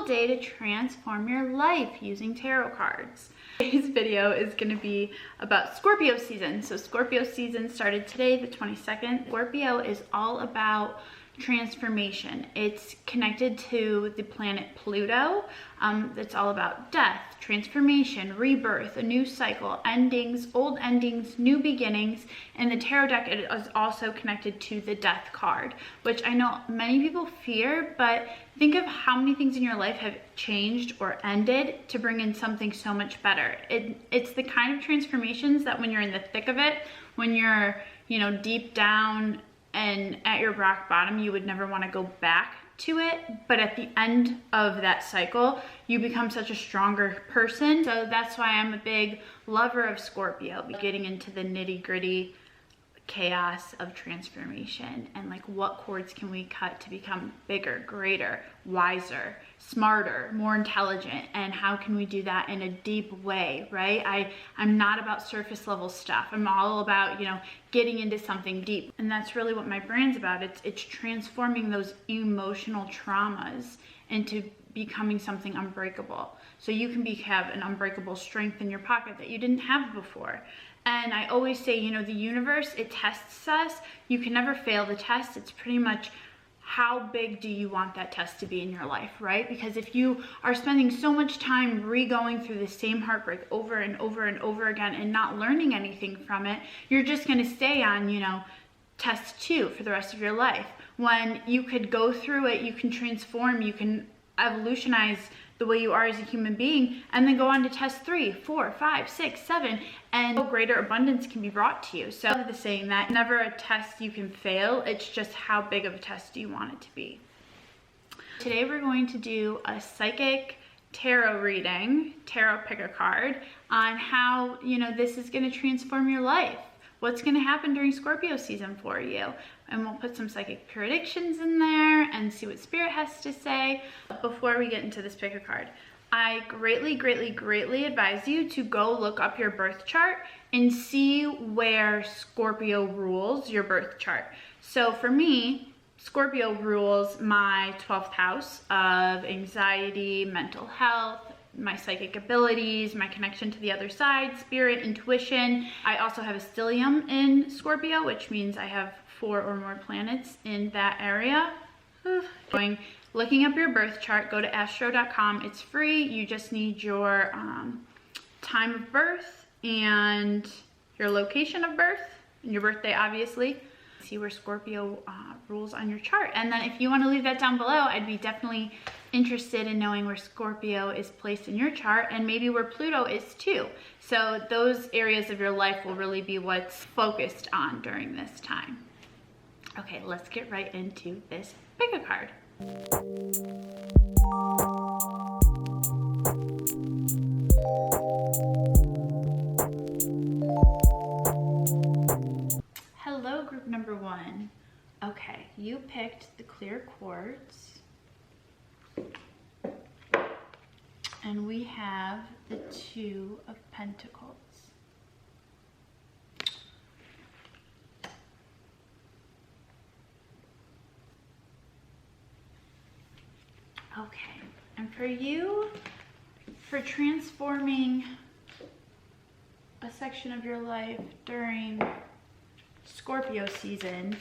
special day to transform your life using tarot cards. Today's video is going to be about Scorpio season. So Scorpio season started today, the 22nd. Scorpio is all about transformation. It's connected to the planet Pluto. It's all about death, transformation, rebirth, a new cycle, endings, old endings, new beginnings. And the tarot deck is also connected to the death card, which I know many people fear, but think of how many things in your life have changed or ended to bring in something so much better. It's the kind of transformations that when you're in the thick of it, when you're, deep down and at your rock bottom, you would never want to go back to it. But at the end of that cycle, you become such a stronger person. So that's why I'm a big lover of Scorpio, getting into the nitty-gritty chaos of transformation and like what cords can we cut to become bigger, greater, wiser, smarter, more intelligent, and how can we do that in a deep way, right? I'm not about surface level stuff. I'm all about, getting into something deep. And that's really what my brand's about. It's transforming those emotional traumas into becoming something unbreakable. So you can have an unbreakable strength in your pocket that you didn't have before. And I always say, the universe, it tests us. You can never fail the test. It's pretty much how big do you want that test to be in your life, right? Because if you are spending so much time re-going through the same heartbreak over and over and over again and not learning anything from it, you're just going to stay on, test 2 for the rest of your life. When you could go through it, you can transform, you can evolutionize the way you are as a human being, and then go on to test 3, 4, 5, 6, 7, and greater abundance can be brought to you. So the saying that never a test you can fail, it's just how big of a test do you want it to be. Today we're going to do a psychic tarot reading, tarot pick a card, on how, this is going to transform your life. What's going to happen during Scorpio season for you. And we'll put some psychic predictions in there and see what Spirit has to say. Before we get into this pick a card, I greatly, greatly, greatly advise you to go look up your birth chart and see where Scorpio rules your birth chart. So for me, Scorpio rules my 12th house of anxiety, mental health, my psychic abilities, my connection to the other side, spirit, intuition. I also have a stellium in Scorpio, which means I have 4 or more planets in that area. Looking up your birth chart, go to astro.com. It's free. You just need your time of birth and your location of birth and your birthday, obviously. See where Scorpio rules on your chart. And then if you want to leave that down below, I'd be definitely interested in knowing where Scorpio is placed in your chart and maybe where Pluto is too. So those areas of your life will really be what's focused on during this time. Okay, let's get right into this pick a card. Hello, group number 1. Okay, you picked the clear quartz. And we have the 2 of Pentacles. Okay, and for you, for transforming a section of your life during Scorpio season,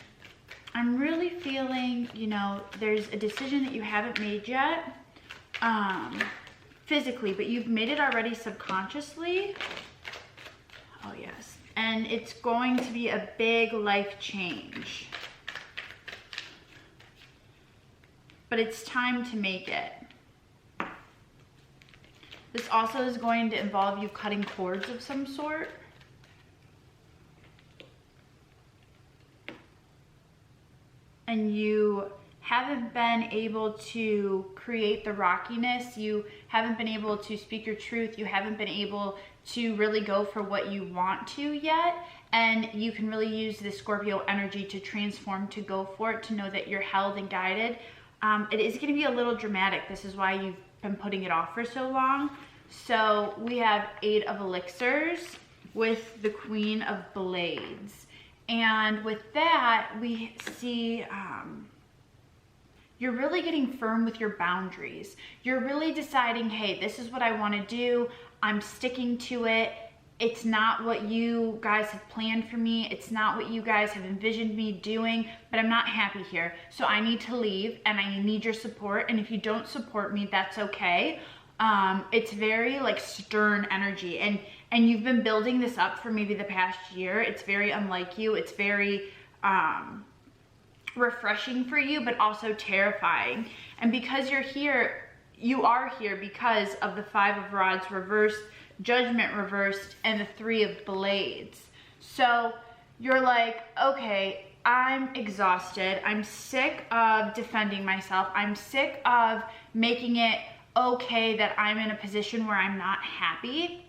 I'm really feeling, there's a decision that you haven't made yet, physically, but you've made it already subconsciously. Oh yes, and it's going to be a big life change. But it's time to make it. This also is going to involve you cutting cords of some sort. And you haven't been able to create the rockiness. You haven't been able to speak your truth. You haven't been able to really go for what you want to yet. And you can really use the Scorpio energy to transform, to go for it, to know that you're held and guided. It is going to be a little dramatic. This is why you've been putting it off for so long. So we have 8 of Elixirs with the Queen of Blades. And with that, we see you're really getting firm with your boundaries. You're really deciding, hey, this is what I want to do. I'm sticking to it. It's not what you guys have planned for me. It's not what you guys have envisioned me doing, but I'm not happy here. So I need to leave and I need your support. And if you don't support me, that's okay. It's very like stern energy, and you've been building this up for maybe the past year. It's very unlike you. It's very refreshing for you, but also terrifying. And because you're here, you are here because of the 5 of Rods reversed, Judgment reversed, and the 3 of Blades. So you're like, okay, I'm exhausted. I'm sick of defending myself. I'm sick of making it okay that I'm in a position where I'm not happy.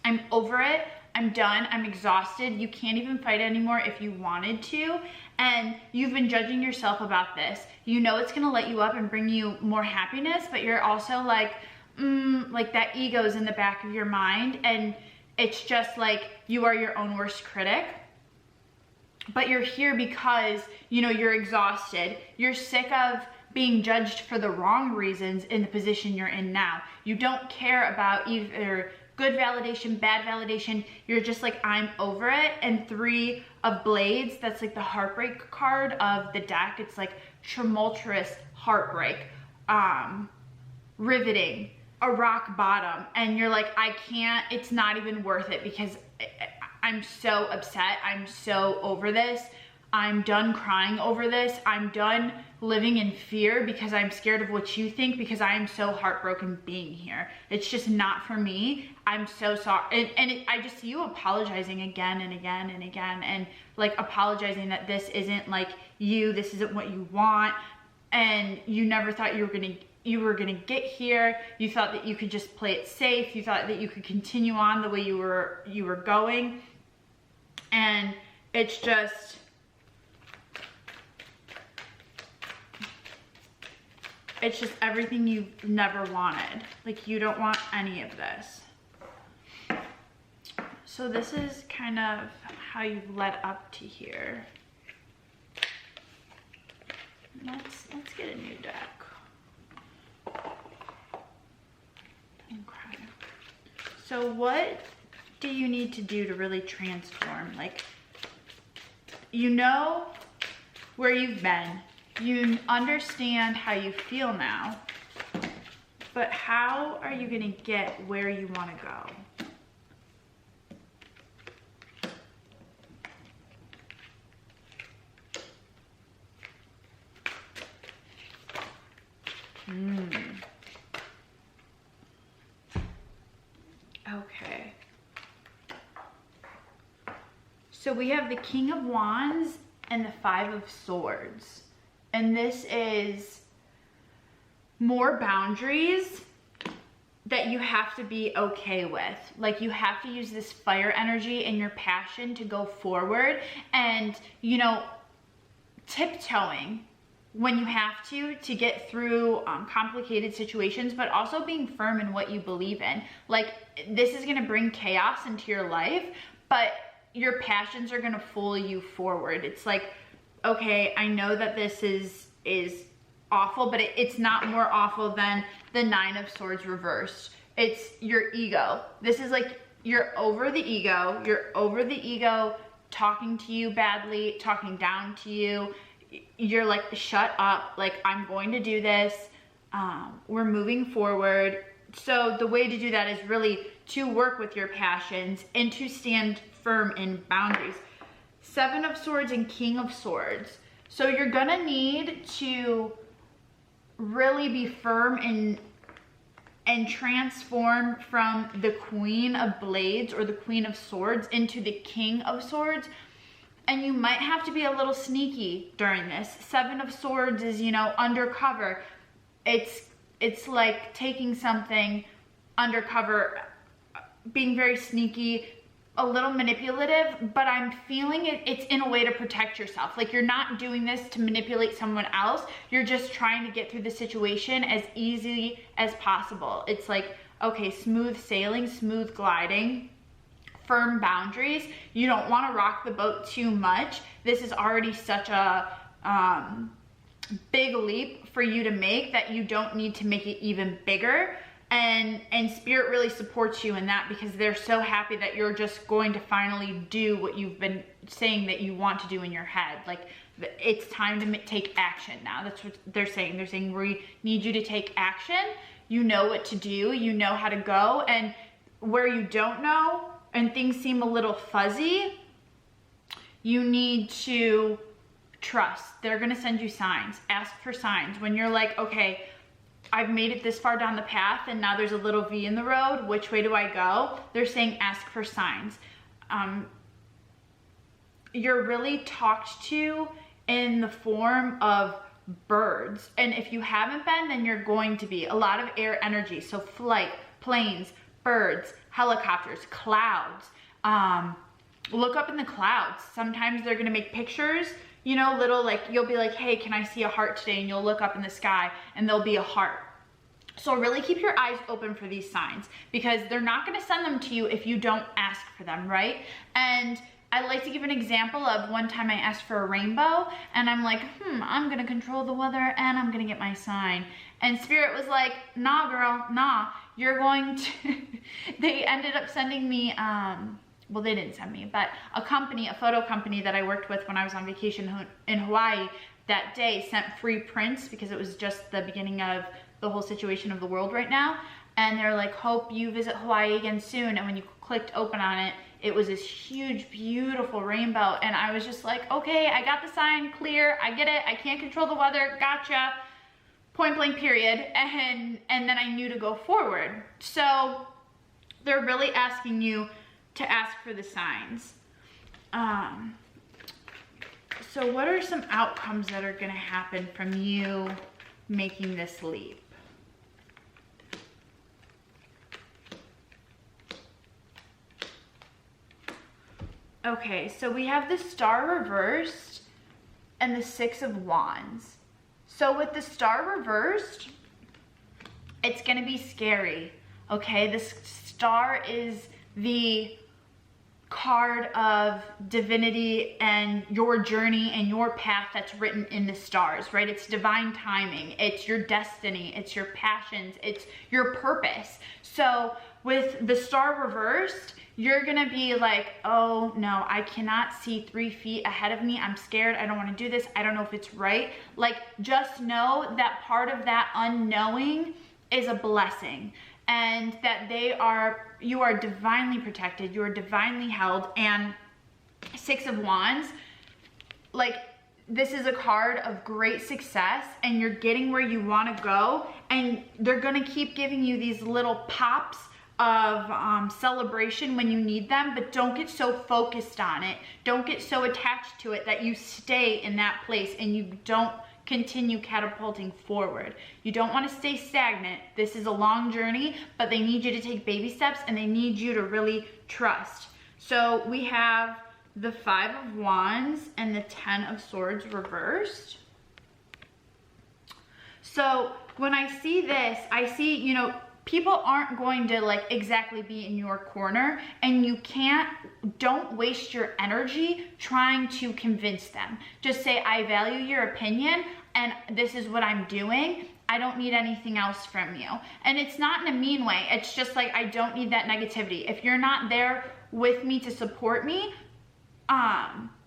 I'm over it. I'm done. I'm exhausted. You can't even fight anymore if you wanted to. And you've been judging yourself about this. You know it's gonna light you up and bring you more happiness, but you're also like that ego's in the back of your mind, and it's just like you are your own worst critic. But you're here because, you know, you're exhausted. You're sick of being judged for the wrong reasons in the position you're in now. You don't care about either good validation, bad validation. You're just like, I'm over it. And 3 of Blades, that's like the heartbreak card of the deck. It's like tumultuous heartbreak, riveting, a rock bottom. And you're like, I can't, it's not even worth it because I'm so upset. I'm so over this. I'm done crying over this. I'm done living in fear because I'm scared of what you think, because I am so heartbroken being here. It's just not for me. I'm so sorry. And I just see you apologizing again and again and again, and like apologizing that this isn't like you, this isn't what you want. And you never thought you were gonna get here. You thought that you could just play it safe. You thought that you could continue on the way you were going. And it's just, everything you've never wanted. Like, you don't want any of this. So this is kind of how you've led up to here. Let's get a new deck. Okay. So what do you need to do to really transform? Like, you know where you've been. You understand how you feel now, but how are you gonna get where you wanna go? Okay. So we have the King of Wands and the 5 of Swords. And this is more boundaries that you have to be okay with. Like, you have to use this fire energy and your passion to go forward, and, you know, tiptoeing when you have to get through complicated situations, but also being firm in what you believe in. Like, this is gonna bring chaos into your life, but your passions are gonna pull you forward. It's like, okay, I know that this is awful, but it's not more awful than the 9 of Swords reversed. It's your ego. This is like, you're over the ego. You're over the ego talking to you badly, talking down to you. You're like, shut up. Like, I'm going to do this. We're moving forward. So the way to do that is really to work with your passions and to stand firm in boundaries. 7 of Swords and King of Swords. So you're gonna need to really be firm and transform from the Queen of Blades or the Queen of Swords into the King of Swords. And you might have to be a little sneaky during this. 7 of Swords is, you know, undercover. It's like taking something undercover, being very sneaky, a little manipulative, but I'm feeling it's in a way to protect yourself. Like, you're not doing this to manipulate someone else. You're just trying to get through the situation as easy as possible. It's like, okay, smooth sailing, smooth gliding, firm boundaries. You don't want to rock the boat too much. This is already such a big leap for you to make that you don't need to make it even bigger. And Spirit really supports you in that, because they're so happy that you're just going to finally do what you've been saying that you want to do in your head. Like, it's time to take action now. That's what they're saying. They're saying, we need you to take action. You know what to do. You know how to go. And where you don't know and things seem a little fuzzy, you need to trust. They're going to send you signs. Ask for signs. When you're like, okay, I've made it this far down the path and now there's a little V in the road, which way do I go? They're saying ask for signs. You're really talked to in the form of birds. And if you haven't been, then you're going to be. A lot of air energy. So flight, planes, birds, helicopters, clouds. Look up in the clouds. Sometimes they're gonna make pictures, you know, little, like, you'll be like, hey, can I see a heart today? And you'll look up in the sky and there'll be a heart. So really keep your eyes open for these signs, because they're not gonna send them to you if you don't ask for them, right? And I like to give an example of one time I asked for a rainbow and I'm like, I'm gonna control the weather and I'm gonna get my sign. And Spirit was like, nah, girl, nah, you're going to, they ended up sending me, well, they didn't send me, but a company, a photo company that I worked with when I was on vacation in Hawaii that day sent free prints, because it was just the beginning of the whole situation of the world right now. And they're like, hope you visit Hawaii again soon. And when you clicked open on it, it was this huge, beautiful rainbow. And I was just like, okay, I got the sign, clear, I get it. I can't control the weather, gotcha. Point blank, period. And then I knew to go forward. So they're really asking you to ask for the signs. So what are some outcomes that are gonna happen from you making this leap? Okay, so we have the Star reversed and the Six of Wands. So with the Star reversed, it's gonna be scary, okay? The Star is the card of divinity and your journey and your path that's written in the stars, right? It's divine timing, it's your destiny, it's your passions, it's your purpose. So with the Star reversed, you're gonna be like, oh no, I cannot see 3 feet ahead of me. I'm scared, I don't wanna do this. I don't know if it's right. Like, just know that part of that unknowing is a blessing, and that you are divinely protected, you are divinely held. And Six of Wands, like, this is a card of great success and you're getting where you wanna go, and they're gonna keep giving you these little pops of celebration when you need them, but don't get so focused on it. Don't get so attached to it that you stay in that place and you don't continue catapulting forward. You don't want to stay stagnant. This is a long journey, but they need you to take baby steps and they need you to really trust. So we have the Five of Wands and the Ten of Swords reversed. So when I see this, I see, you know, people aren't going to like exactly be in your corner, and you don't waste your energy trying to convince them. Just say, I value your opinion and this is what I'm doing. I don't need anything else from you. And it's not in a mean way. It's just like, I don't need that negativity. If you're not there with me to support me,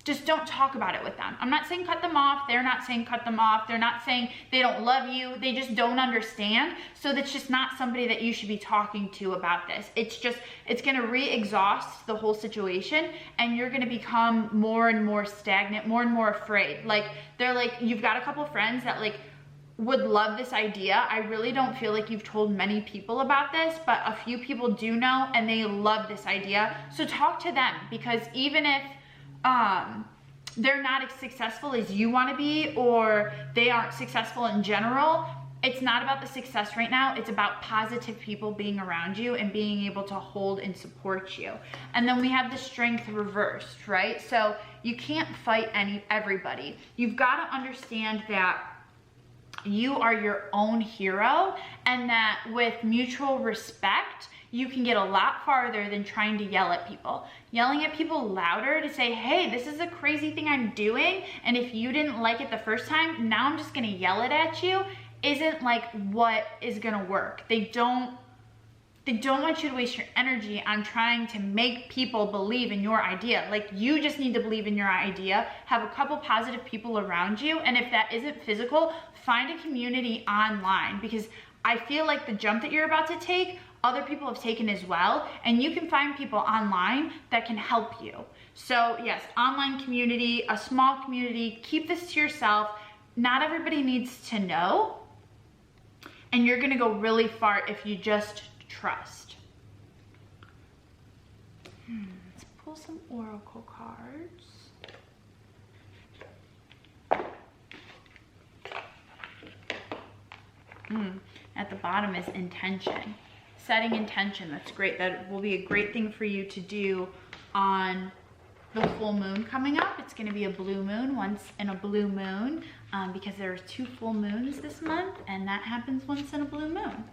just don't talk about it with them. I'm not saying cut them off. They're not saying cut them off. They're not saying they don't love you. They just don't understand. So that's just not somebody that you should be talking to about this. It's gonna re-exhaust the whole situation, and you're gonna become more and more stagnant, more and more afraid. Like, they're like, you've got a couple friends that like would love this idea. I really don't feel like you've told many people about this, but a few people do know and they love this idea. So talk to them, because even if they're not as successful as you want to be, or they aren't successful in general, it's not about the success right now. It's about positive people being around you and being able to hold and support you. And then we have the Strength reversed, right? So you can't fight everybody. You've got to understand that you are your own hero, and that with mutual respect, you can get a lot farther than trying to yell at people. Yelling at people louder to say, hey, this is a crazy thing I'm doing, and if you didn't like it the first time, now I'm just gonna yell it at you, isn't like what is gonna work. They don't want you to waste your energy on trying to make people believe in your idea. Like, you just need to believe in your idea, have a couple positive people around you, and if that isn't physical, find a community online, because I feel like the jump that you're about to take, other people have taken as well, and you can find people online that can help you. So yes, online community, a small community, keep this to yourself. Not everybody needs to know, and you're gonna go really far if you just trust. Let's pull some oracle cards. At the bottom is intention. Setting intention, that's great. That will be a great thing for you to do on the full moon coming up. It's gonna be a blue moon, once in a blue moon, because there are 2 full moons this month, and that happens once in a blue moon.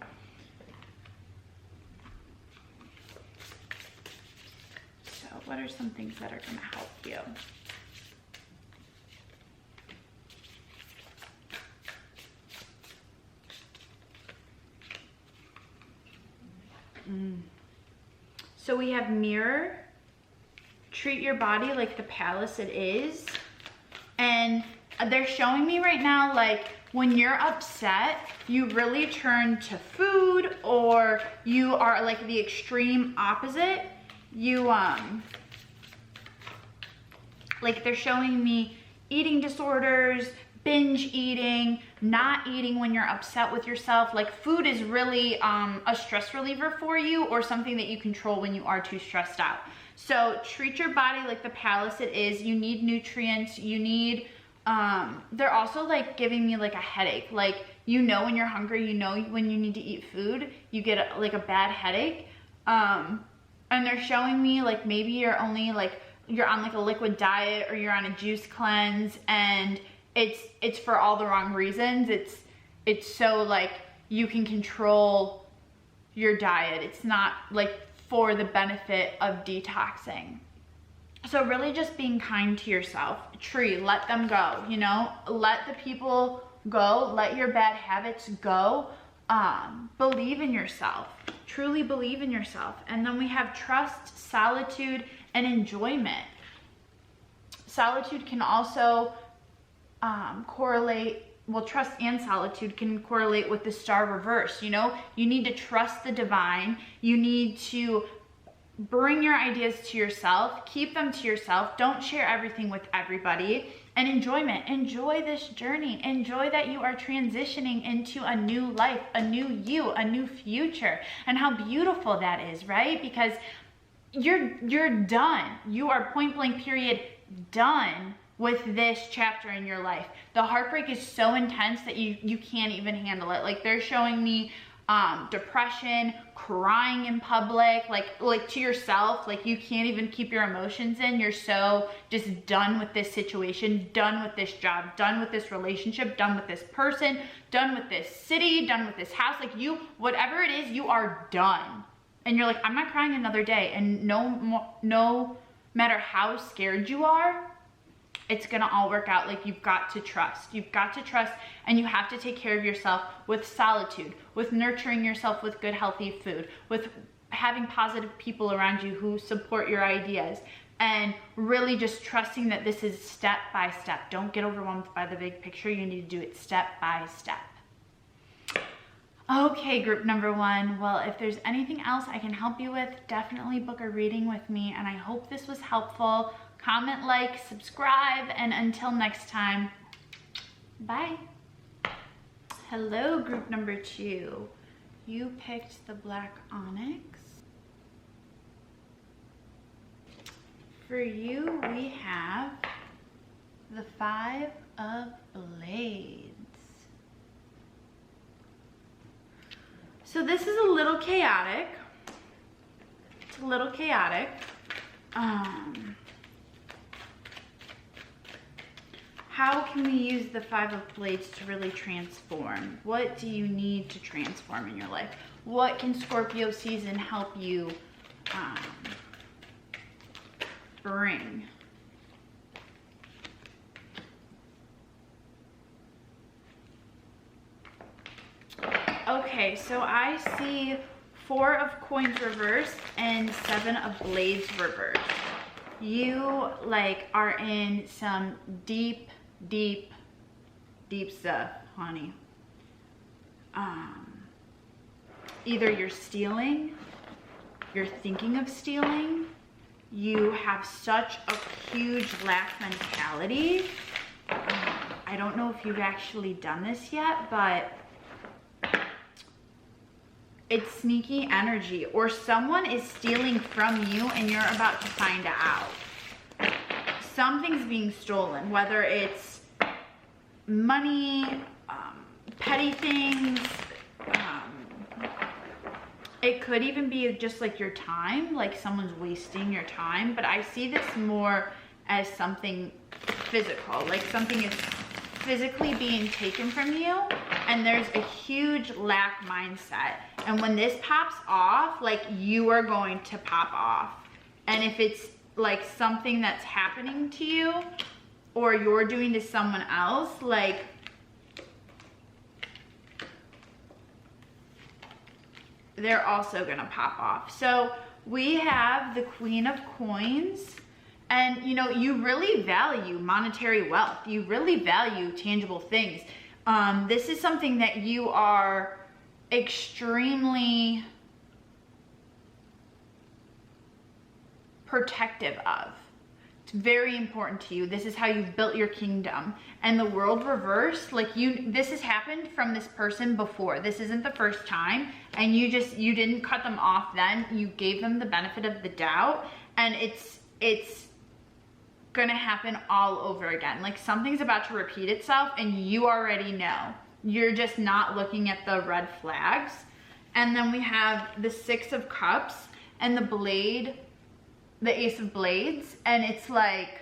So what are some things that are gonna help you? So we have mirror, treat your body like the palace it is. And they're showing me right now, like, when you're upset, you really turn to food, or you are like the extreme opposite. You, like, they're showing me eating disorders, binge eating, not eating when you're upset with yourself. Like, food is really a stress reliever for you, or something that you control when you are too stressed out. So treat your body like the palace it is. You need nutrients, you need, they're also like giving me like a headache. Like, you know when you're hungry, you know when you need to eat food, you get like a bad headache. And they're showing me like maybe you're only like, you're on like a liquid diet, or you're on a juice cleanse, and it's for all the wrong reasons. It's so like you can control your diet. It's not like for the benefit of detoxing. So really just being kind to yourself. Tree, let them go, you know? Let the people go, let your bad habits go. Believe in yourself, truly believe in yourself. And then we have trust, solitude, and enjoyment. Solitude can also correlate, well, trust and solitude can correlate with the star reverse. You know, you need to trust the divine. You need to bring your ideas to yourself, keep them to yourself. Don't share everything with everybody. And enjoyment, enjoy this journey. Enjoy that you are transitioning into a new life, a new you, a new future, and how beautiful that is, right? Because you're done. You are point blank period done with this chapter in your life. The heartbreak is so intense that you can't even handle it. Like, they're showing me depression, crying in public, like to yourself, like you can't even keep your emotions in. You're so just done with this situation, done with this job, done with this relationship, done with this person, done with this city, done with this house. Like, you, whatever it is, you are done. And you're like, I'm not crying another day. And no matter how scared you are, it's gonna all work out. Like, you've got to trust. You've got to trust, and you have to take care of yourself with solitude, with nurturing yourself with good, healthy food, with having positive people around you who support your ideas, and really just trusting that this is step by step. Don't get overwhelmed by the big picture. You need to do it step by step. Okay, group number 1. Well, if there's anything else I can help you with, definitely book a reading with me, and I hope this was helpful. Comment, like, subscribe, and until next time, bye. Hello, group number 2. You picked the black onyx. For you, we have the 5 of Blades. So this is a little chaotic. It's a little chaotic. how can we use the Five of Blades to really transform? What do you need to transform in your life? What can Scorpio season help you bring? Okay, so I see Four of Coins reversed and Seven of Blades reversed. You like are in some deep stuff, honey. Either you're stealing, you're thinking of stealing, you have such a huge lack mentality. I don't know if you've actually done this yet, but it's sneaky energy, or someone is stealing from you and you're about to find out. Something's being stolen, whether it's money, petty things. It could even be just like your time, like someone's wasting your time. But I see this more as something physical, like something is physically being taken from you, and there's a huge lack mindset. And when this pops off, like you are going to pop off. And if it's like something that's happening to you or you're doing to someone else, like they're also gonna pop off. So we have the Queen of Coins. And you know, you really value monetary wealth. You really value tangible things. This is something that you are extremely protective of. It's very important to you. This is how you've built your kingdom. And the World reversed, like this has happened from this person before. This isn't the first time. And you didn't cut them off then. You gave them the benefit of the doubt. And it's gonna happen all over again. Like something's about to repeat itself and you already know. You're just not looking at the red flags. And then we have the Six of Cups and the Blade, the Ace of Blades. And it's like,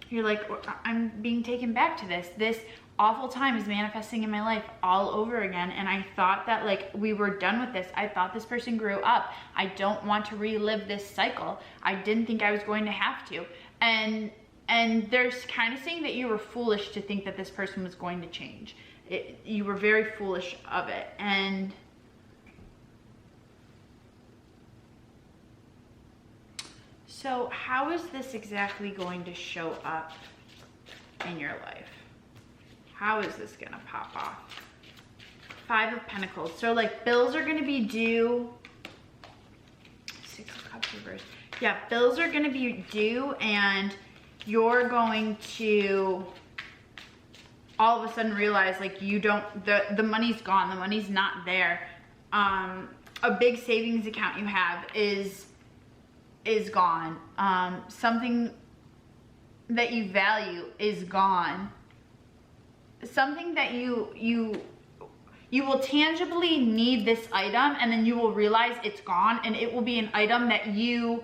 you're like, I'm being taken back to this. This awful time is manifesting in my life all over again. And I thought that like we were done with this. I thought this person grew up. I don't want to relive this cycle. I didn't think I was going to have to. And there's kind of saying that you were foolish to think that this person was going to change. You were very foolish of it. And so how is this exactly going to show up in your life? How is this gonna pop off? Five of Pentacles. So like bills are gonna be due. Six of Cups reversed. Yeah, bills are gonna be due and you're going to all of a sudden realize like you don't, the money's gone, the money's not there. A big savings account you have is gone. Something that you value is gone. Something that you will tangibly need this item, and then you will realize it's gone, and it will be an item that you,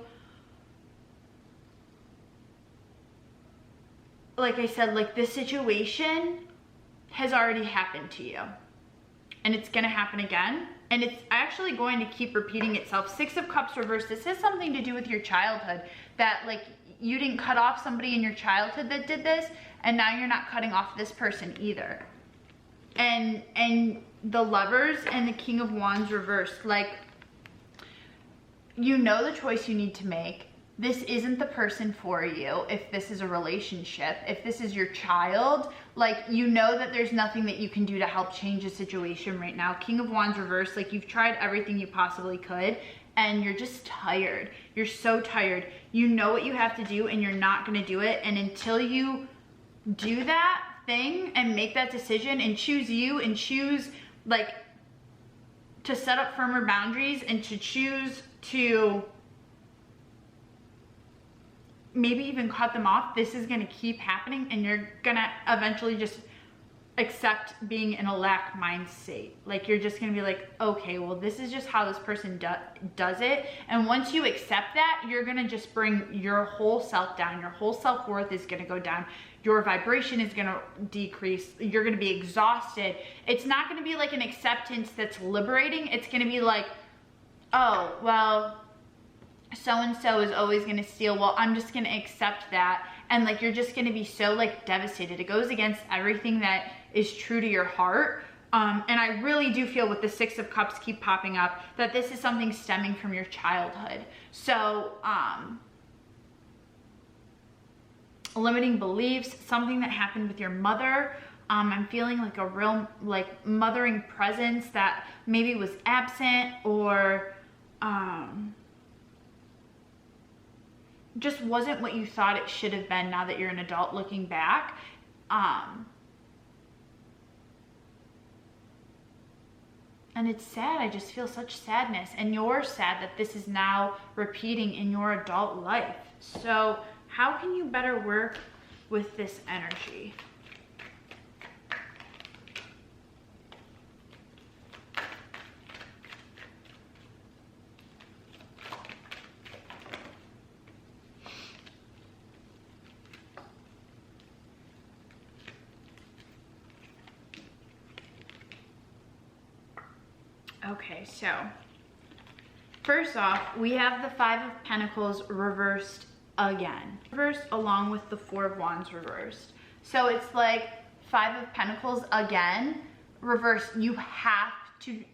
like I said, like this situation has already happened to you and it's gonna happen again, and it's actually going to keep repeating itself. Six of Cups reversed. This has something to do with your childhood, that like you didn't cut off somebody in your childhood that did this, and now you're not cutting off this person either. And the Lovers and the King of Wands reversed, like you know the choice you need to make. This isn't the person for you. If this is a relationship, if this is your child, like you know that there's nothing that you can do to help change the situation right now. King of Wands reversed, like you've tried everything you possibly could and you're just tired. You're so tired. You know what you have to do and you're not gonna do it. And until you do that thing and make that decision and choose you and choose like to set up firmer boundaries and to choose to maybe even cut them off, this is gonna keep happening and you're gonna eventually just accept being in a lack mind state. Like you're just gonna be like, okay, well, this is just how this person does it. And once you accept that, you're gonna just bring your whole self down. Your whole self-worth is gonna go down. Your vibration is gonna decrease. You're gonna be exhausted. It's not gonna be like an acceptance that's liberating. It's gonna be like, oh, well, so-and-so is always gonna steal. Well, I'm just gonna accept that. And like, you're just gonna be so like devastated. It goes against everything that is true to your heart. And I really do feel with the Six of Cups keep popping up that this is something stemming from your childhood. So, limiting beliefs, something that happened with your mother. I'm feeling like a real like mothering presence that maybe was absent or, just wasn't what you thought it should have been now that you're an adult looking back. And it's sad. I just feel such sadness. And you're sad that this is now repeating in your adult life. So how can you better work with this energy? Okay, so first off, we have the Five of Pentacles reversed again. Reversed along with the Four of Wands reversed. So it's like Five of Pentacles again, reversed. You have to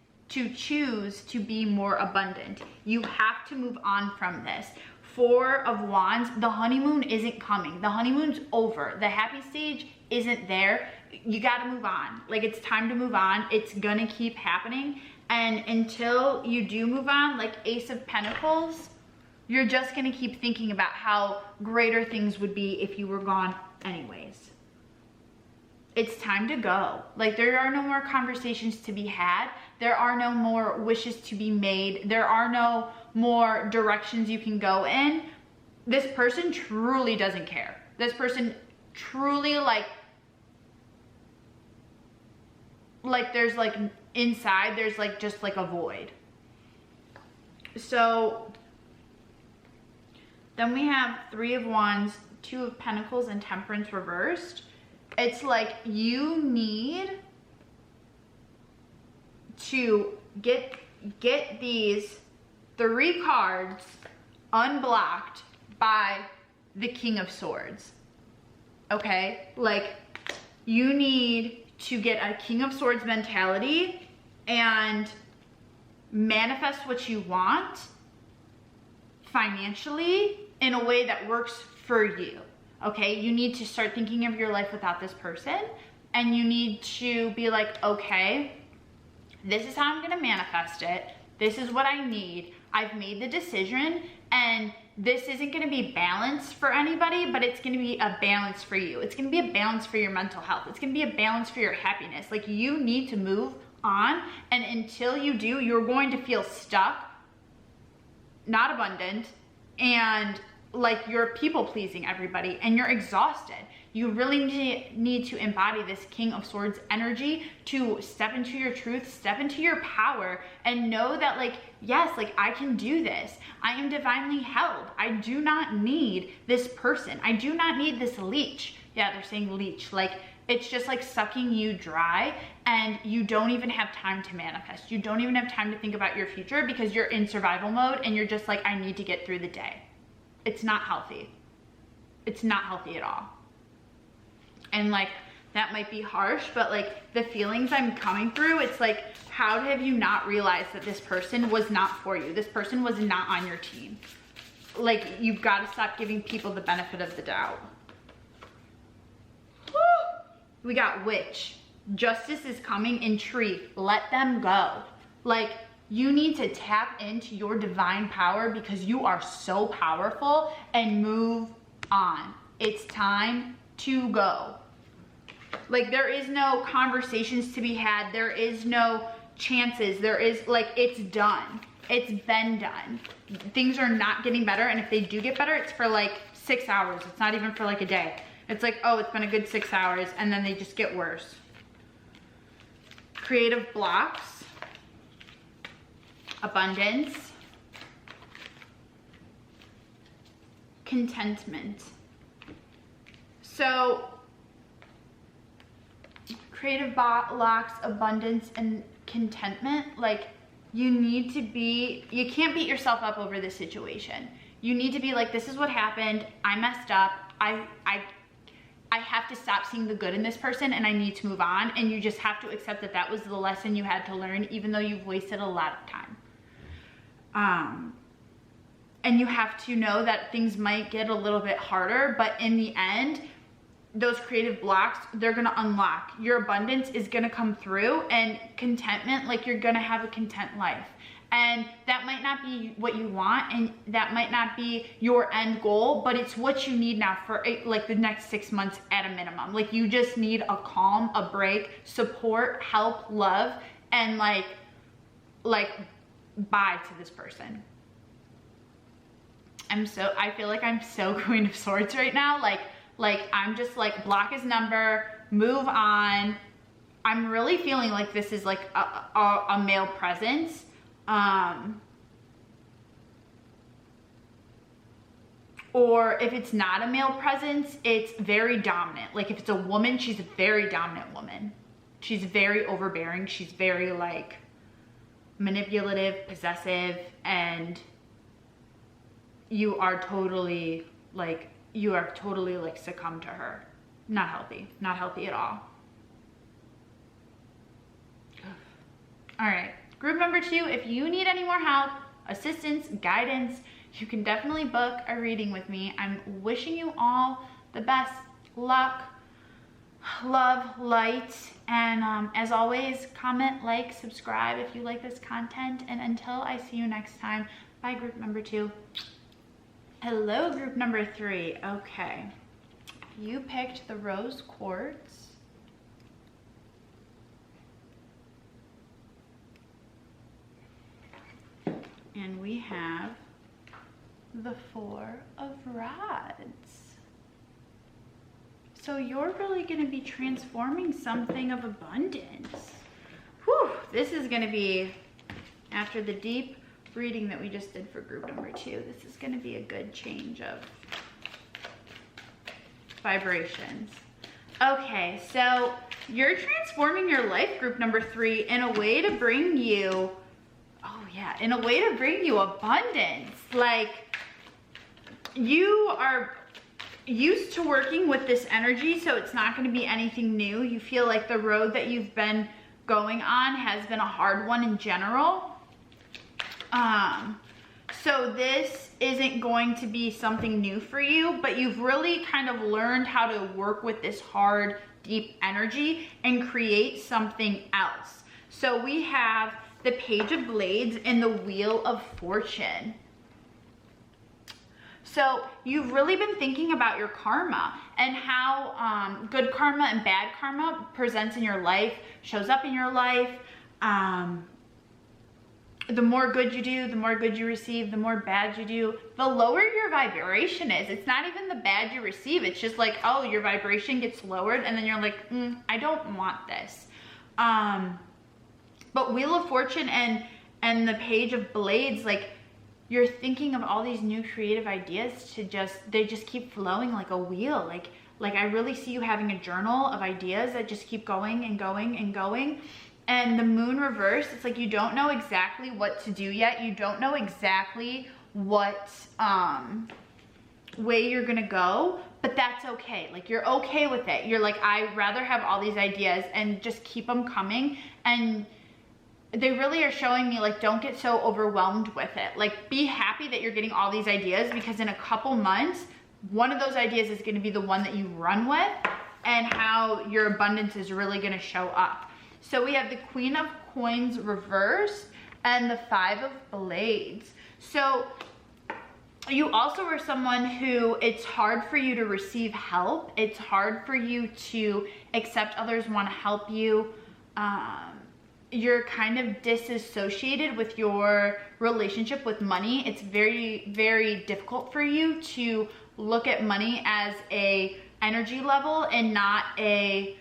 choose to be more abundant. You have to move on from this. Four of Wands, the honeymoon isn't coming. The honeymoon's over. The happy stage isn't there. You gotta move on. Like, it's time to move on. It's gonna keep happening. And until you do move on, like Ace of Pentacles, you're just gonna keep thinking about how greater things would be if you were gone anyways. It's time to go. Like, there are no more conversations to be had. There are no more wishes to be made. There are no more directions you can go in. This person truly doesn't care. This person truly like there's like inside, there's like just like a void. So then we have Three of Wands, Two of Pentacles, and Temperance reversed. It's like you need to get these three cards unblocked by the King of Swords. Okay? Like, you need to get a King of Swords mentality and manifest what you want financially in a way that works for you. Okay, you need to start thinking of your life without this person, and you need to be like, okay, this is how I'm gonna manifest it. This is what I need. I've made the decision, and this isn't gonna be balance for anybody, but it's gonna be a balance for you. It's gonna be a balance for your mental health. It's gonna be a balance for your happiness. Like, you need to move on, and until you do, you're going to feel stuck, not abundant, and like you're people pleasing everybody, and you're exhausted. You really need to embody this King of Swords energy to step into your truth, step into your power, and know that, like, yes, like, I can do this. I am divinely held. I do not need this person. I do not need this leech. Yeah, they're saying leech. Like, it's just like sucking you dry, and you don't even have time to manifest. You don't even have time to think about your future because you're in survival mode, and you're just like, I need to get through the day. It's not healthy. It's not healthy at all. And like, that might be harsh, but like, the feelings I'm coming through, it's like, how have you not realized that this person was not for you? This person was not on your team. Like, you've got to stop giving people the benefit of the doubt. Woo! We got Witch. Justice is coming in Tree. Let them go. Like, you need to tap into your divine power because you are so powerful, and move on. It's time to go. Like, there is no conversations to be had. There is no chances. There is, like, it's done. It's been done. Things are not getting better, and if they do get better, it's for like 6 hours. It's not even for like a day. It's like, oh, it's been a good 6 hours, and then they just get worse. creative blocks, abundance, contentment. So creative blocks, abundance, and contentment, like you need to be, you can't beat yourself up over this situation. You need to be like, this is what happened, I messed up, I have to stop seeing the good in this person and I need to move on. And you just have to accept that that was the lesson you had to learn, even though you've wasted a lot of time. And you have to know that things might get a little bit harder, but in the end, those creative blocks, they're gonna unlock. Your abundance is gonna come through, and contentment, like you're gonna have a content life. And that might not be what you want, and that might not be your end goal, but it's what you need now for like the next 6 months at a minimum. Like you just need a calm, a break, support, help, love, and like bye to this person. I feel like I'm so Queen of Swords right now. Like I'm just like, block his number, move on. I'm really feeling like this is like a male presence. Or if it's not a male presence, it's very dominant. Like if it's a woman, she's a very dominant woman. She's very overbearing. She's very like manipulative, possessive, and you are totally like succumb to her. Not healthy at all. All right, group number 2, if you need any more help, assistance, guidance, you can definitely book a reading with me. I'm wishing you all the best luck, love, light, and as always, comment, like, subscribe if you like this content, and until I see you next time, bye group number 2. Hello group number 3. Okay, you picked the rose quartz. And we have the 4 of rods. So you're really going to be transforming something of abundance. Whew, this is going to be, after the deep reading that we just did for group number 2, this is going to be a good change of vibrations. Okay, so you're transforming your life, group number 3, in a way to bring you, in a way to bring you abundance. Like you are used to working with this energy, so it's not going to be anything new. You feel like the road that you've been going on has been a hard one in general. So this isn't going to be something new for you, but you've really kind of learned how to work with this hard, deep energy and create something else. So we have the Page of Blades and the Wheel of Fortune. So you've really been thinking about your karma and how good karma and bad karma presents in your life, shows up in your life. The more good you do, the more good you receive. The more bad you do, the lower your vibration is. It's not even the bad you receive. It's just like, oh, your vibration gets lowered, and then you're like, I don't want this. But Wheel of Fortune and the Page of Blades, like you're thinking of all these new creative ideas they just keep flowing like a wheel. Like I really see you having a journal of ideas that just keep going and going and going. And the Moon reverse, it's like you don't know exactly what to do yet. You don't know exactly what way you're gonna go, but that's okay. Like you're okay with it. You're like, I'd rather have all these ideas and just keep them coming. And they really are showing me like, don't get so overwhelmed with it. Like be happy that you're getting all these ideas, because in a couple months, one of those ideas is gonna be the one that you run with, and how your abundance is really gonna show up. So we have the Queen of Coins reverse and the 5 of Blades. So you also are someone who it's hard for you to receive help. It's hard for you to accept others want to help you. You're kind of disassociated with your relationship with money. It's very, very difficult for you to look at money as a energy level and not a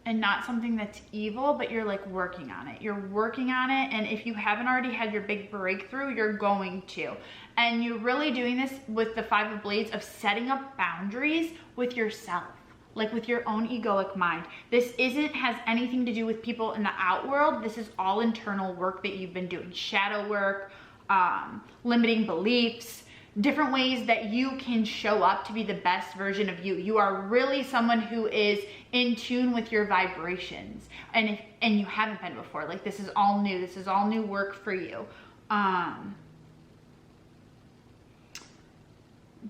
and not something that's evil, but you're like working on it. You're working on it, and if you haven't already had your big breakthrough, you're going to. And you're really doing this with the Five of Blades of setting up boundaries with yourself, like with your own egoic mind. This has anything to do with people in the out world. This is all internal work that you've been doing. Shadow work, limiting beliefs, different ways that you can show up to be the best version of you. You are really someone who is in tune with your vibrations. And you haven't been before. Like, this is all new. This is all new work for you.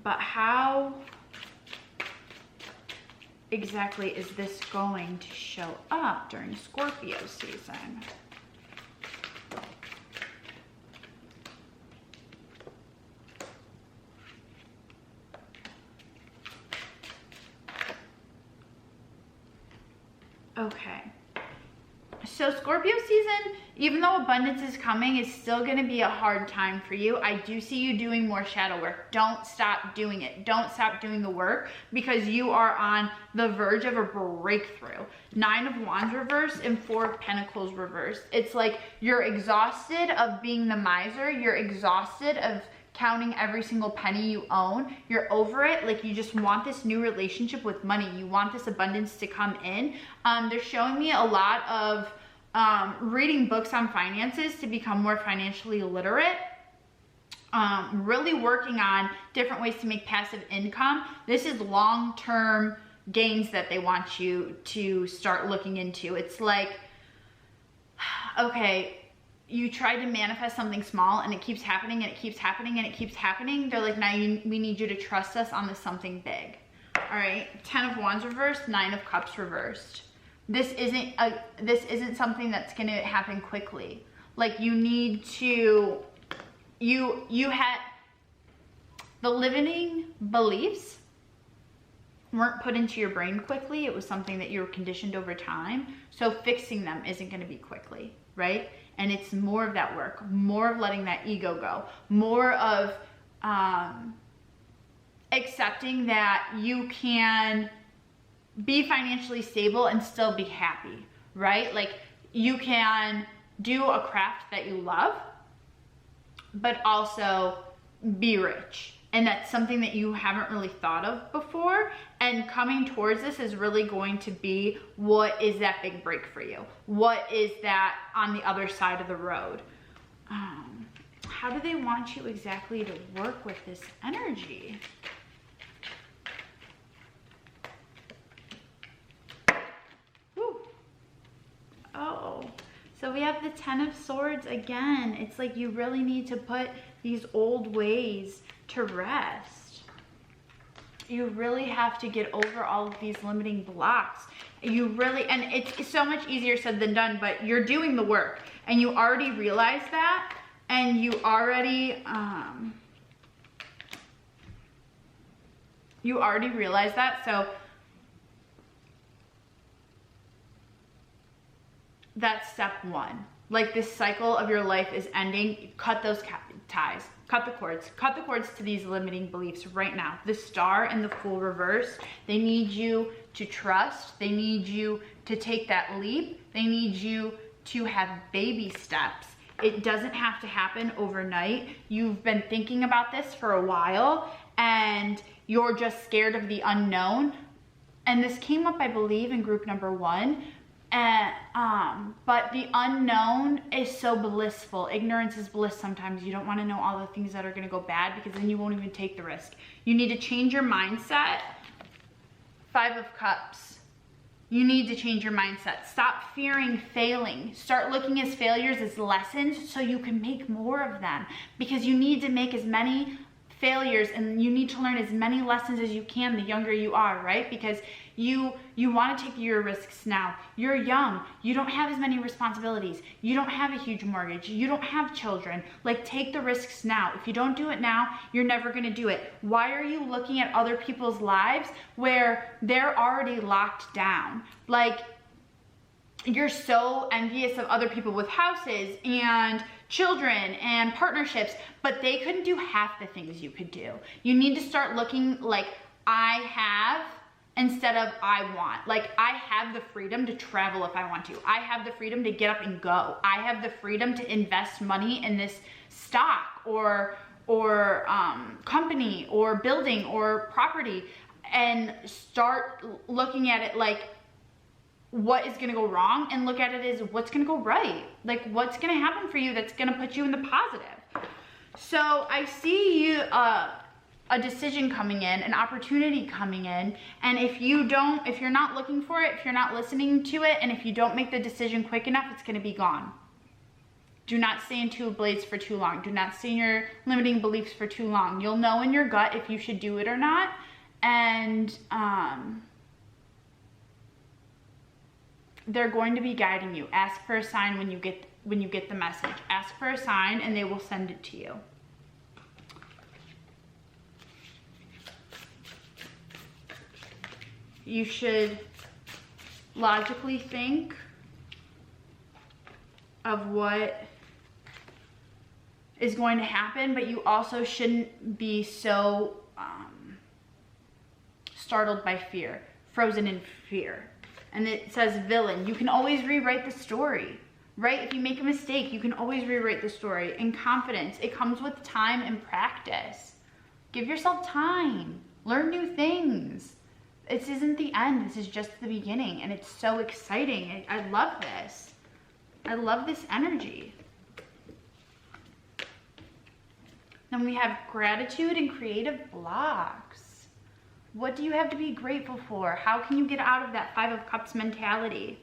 But how exactly is this going to show up during Scorpio season? Okay. So Scorpio season, even though abundance is coming, is still going to be a hard time for you. I do see you doing more shadow work. Don't stop doing it. Don't stop doing the work, because you are on the verge of a breakthrough. 9 of Wands reversed and 4 of Pentacles reversed. It's like you're exhausted of being the miser. You're exhausted of counting every single penny you own. You're over it. Like, you just want this new relationship with money. You want this abundance to come in. They're showing me a lot of reading books on finances to become more financially literate. Really working on different ways to make passive income. This is long-term gains that they want you to start looking into. It's like, okay, you try to manifest something small and it keeps happening and it keeps happening and it keeps happening. They're like, now we need you to trust us on this something big. All right, 10 of Wands reversed, 9 of Cups reversed. This isn't something that's gonna happen quickly. Like, you need to, you had, the limiting beliefs weren't put into your brain quickly. It was something that you were conditioned over time. So fixing them isn't gonna be quickly, right? And it's more of that work, more of letting that ego go, more of accepting that you can be financially stable and still be happy, right? Like, you can do a craft that you love, but also be rich. And that's something that you haven't really thought of before. And coming towards this is really going to be, what is that big break for you? What is that on the other side of the road? How do they want you exactly to work with this energy? Whew. Oh, so we have the 10 of Swords again. It's like you really need to put these old ways to rest. You really have to get over all of these limiting blocks. You really, and it's so much easier said than done, but you're doing the work and you already realize that, and you already realize that. So that's step 1. Like, this cycle of your life is ending. Cut those ties, cut the cords to these limiting beliefs right now. The Star and the Fool reverse, they need you to trust. They need you to take that leap. They need you to have baby steps. It doesn't have to happen overnight. You've been thinking about this for a while and you're just scared of the unknown. And this came up, I believe, in group number 1. But the unknown is so blissful. Ignorance is bliss sometimes. You don't want to know all the things that are going to go bad, because then you won't even take the risk. You need to change your mindset. 5 of Cups. You need to change your mindset. Stop fearing failing. Start looking at failures as lessons so you can make more of them, because you need to make as many failures and you need to learn as many lessons as you can the younger you are, right? Because you want to take your risks now. You're young. You don't have as many responsibilities. You don't have a huge mortgage. You don't have children. Like, take the risks now. If you don't do it now, you're never going to do it. Why are you looking at other people's lives where they're already locked down? Like, you're so envious of other people with houses and children and partnerships, but they couldn't do half the things you could do. You need to start looking like, I have instead of I want. Like, I have the freedom to travel if I want to. I have the freedom to get up and go. I have the freedom to invest money in this stock or company or building or property, and start looking at it like what is gonna go wrong, and look at it as what's gonna go right. Like, what's gonna happen for you that's gonna put you in the positive. So I see you, a decision coming in, an opportunity coming in, and if you're not looking for it, if you're not listening to it, and if you don't make the decision quick enough, it's gonna be gone. Do not stay in two blades for too long. Do not stay in your limiting beliefs for too long. You'll know in your gut if you should do it or not. And they're going to be guiding you. Ask for a sign when you get the message. Ask for a sign and they will send it to you. You should logically think of what is going to happen, but you also shouldn't be so startled by fear, frozen in fear. And it says villain. You can always rewrite the story, right? If you make a mistake, you can always rewrite the story. And confidence, it comes with time and practice. Give yourself time. Learn new things. This isn't the end. This is just the beginning. And it's so exciting. I love this. I love this energy. Then we have gratitude and creative blocks. What do you have to be grateful for? How can you get out of that 5 of Cups mentality?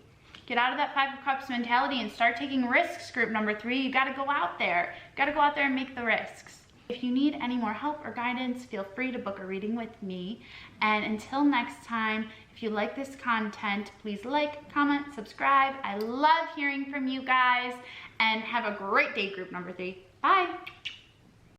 Get out of that 5 of Cups mentality and start taking risks, group number 3. You gotta go out there. You gotta go out there and make the risks. If you need any more help or guidance, feel free to book a reading with me. And until next time, if you like this content, please like, comment, subscribe. I love hearing from you guys. And have a great day, group number 3. Bye.